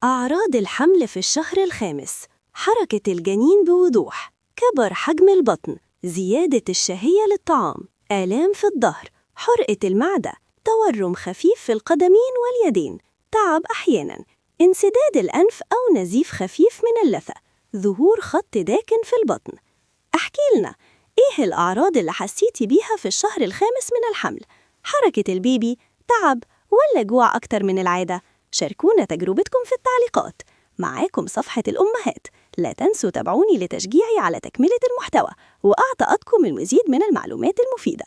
أعراض الحمل في الشهر الخامس: حركة الجنين بوضوح، كبر حجم البطن، زيادة الشهية للطعام، آلام في الظهر، حرقة المعدة، تورم خفيف في القدمين واليدين، تعب أحياناً، انسداد الأنف أو نزيف خفيف من اللثة، ظهور خط داكن في البطن. احكي لنا، إيه الأعراض اللي حسيتي بيها في الشهر الخامس من الحمل؟ حركة البيبي، تعب، ولا جوع أكتر من العادة؟ شاركونا تجربتكم في التعليقات. معاكم صفحة الأمهات، لا تنسوا تابعوني لتشجيعي على تكملة المحتوى وأعطائكم المزيد من المعلومات المفيدة.